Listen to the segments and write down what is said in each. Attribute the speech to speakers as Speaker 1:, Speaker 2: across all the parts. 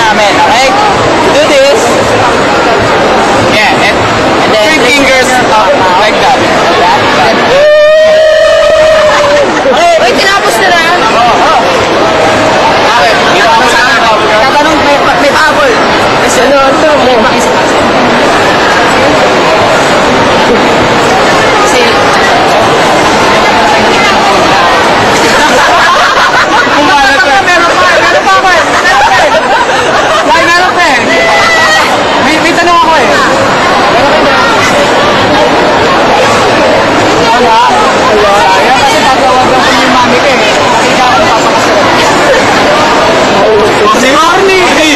Speaker 1: namin, okay? Do this. Yeah, and then 3 fingers up, like that. Okay, wait, tinapos na na. Oo. Okay, dito ako sa akin. Tatanong, may habol. Kasi ano, ito, may makisipasa. Kasi, may tanong ako eh. Wala. Sayang kasi tatawag ako yung mami ko eh. Kasi ikaw ang papakasal. Si Marnie!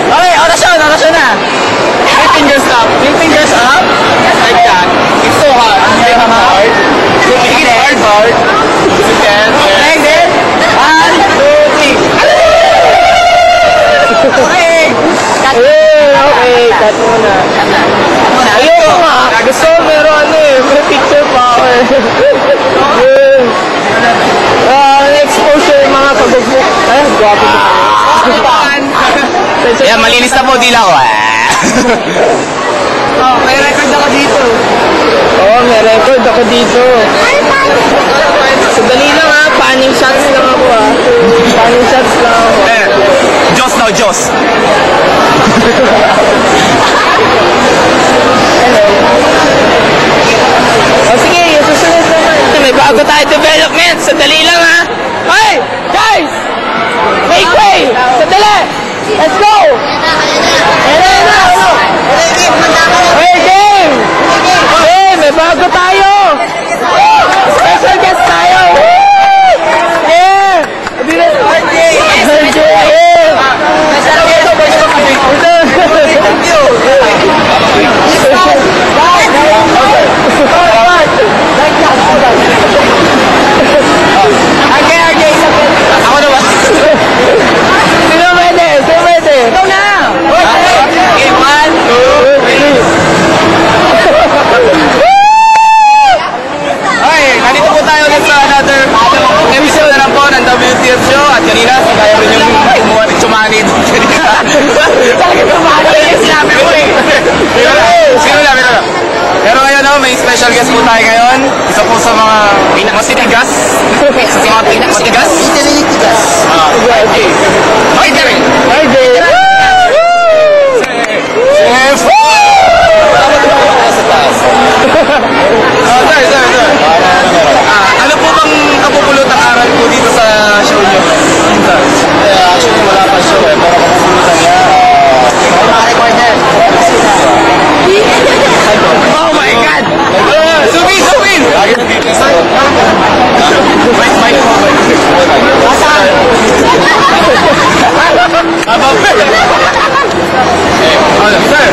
Speaker 1: Okay, orasyon na. 3 fingers up. 3 fingers up. Like that. It's so hard. Make it hard. Make it hard. You can. Like this. 1, 2, 3. Okay. Okay, cut muna. Ayoko nga. Gusto ko meron ano eh. May picture pa ako eh. Exposure yung mga pagugmuk. Ay, guwapo ko. Yeah, malinis na po, dila ko. Oh, may record ako dito. Oo, may record ako dito. Sadali lang ha, panning shots lang ako ha. Panning shots lang ako. Diyos na, Diyos. Hello. O sige, yung susunod naman. May bago tayo development. Sadali lang ha. Hey, guys! Make way! Sadali! Let's go! Hey, game! Hey, may bago tayo! Special guest tayo! Yeah! Ako na ba? Sino pwede? Ikaw na! Okay, 1, 2, 3. Okay, nandito po tayo ulit sa another episode na lang po ng WTF Show. At kanina, kaya rin yung kumuha ni Chumani doon kanina. Talaga Chumani yung sinabi mo eh. Sino na? Pero ngayon may special guest po tayo ngayon. Isa po sa mga pinakasitigas. Sa mga pinakasitigas? Pinakasitigas. Okay. Okay, Jerry. Hi, Jerry. Chef! Sir. Ano po bang kapupulutan aral po dito sa show nyo? Actually, wala pa show eh. Pero kapupulutan niya. Oh my God! Zoom in! Sir,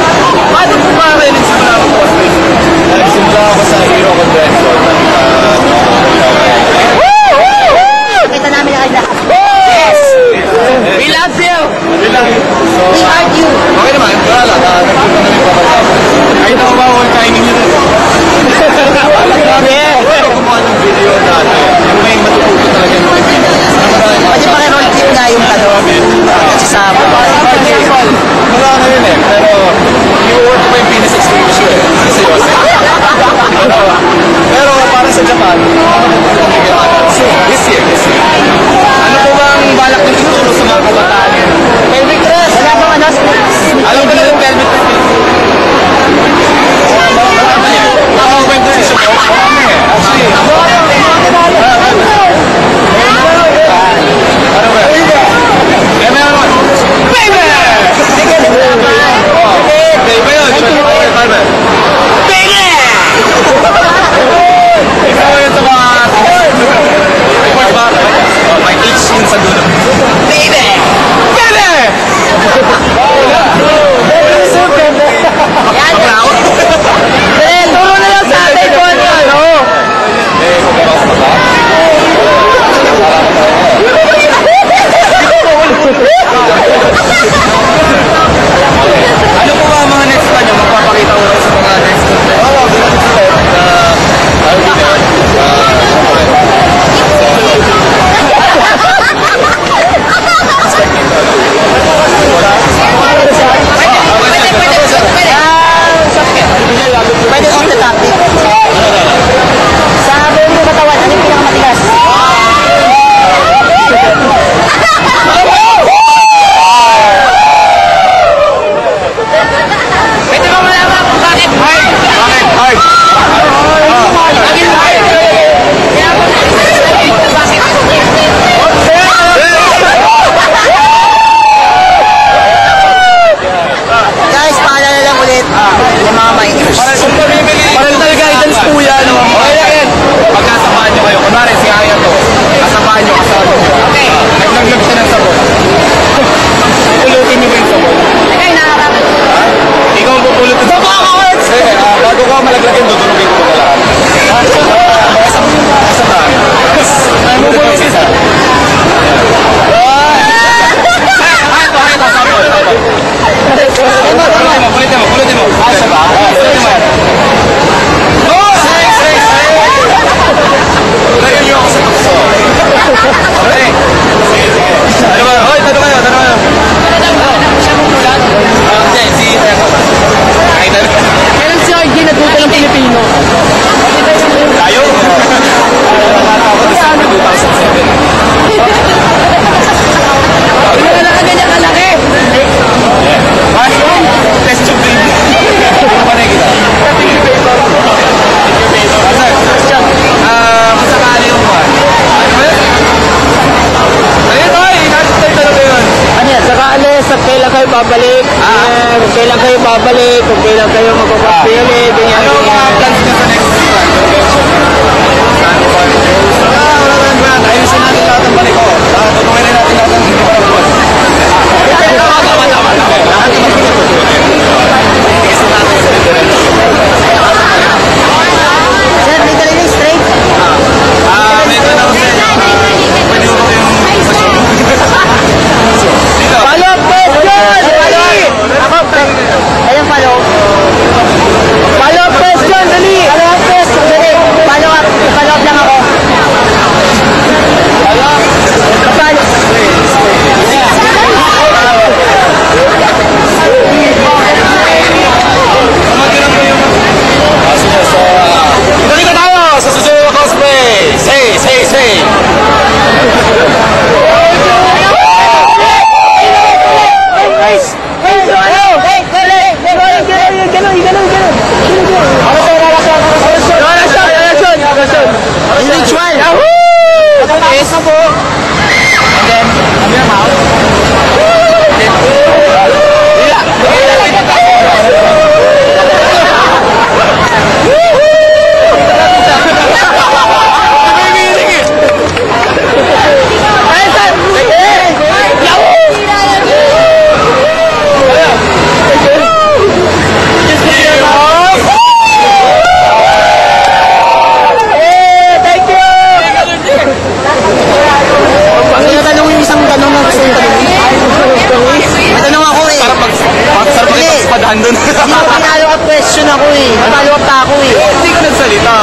Speaker 2: eh. Napalo up pa ako eh.
Speaker 1: Hindi ka nagsalita.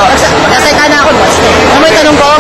Speaker 2: Nagsalita na ako, boss. Ano may tanong ko?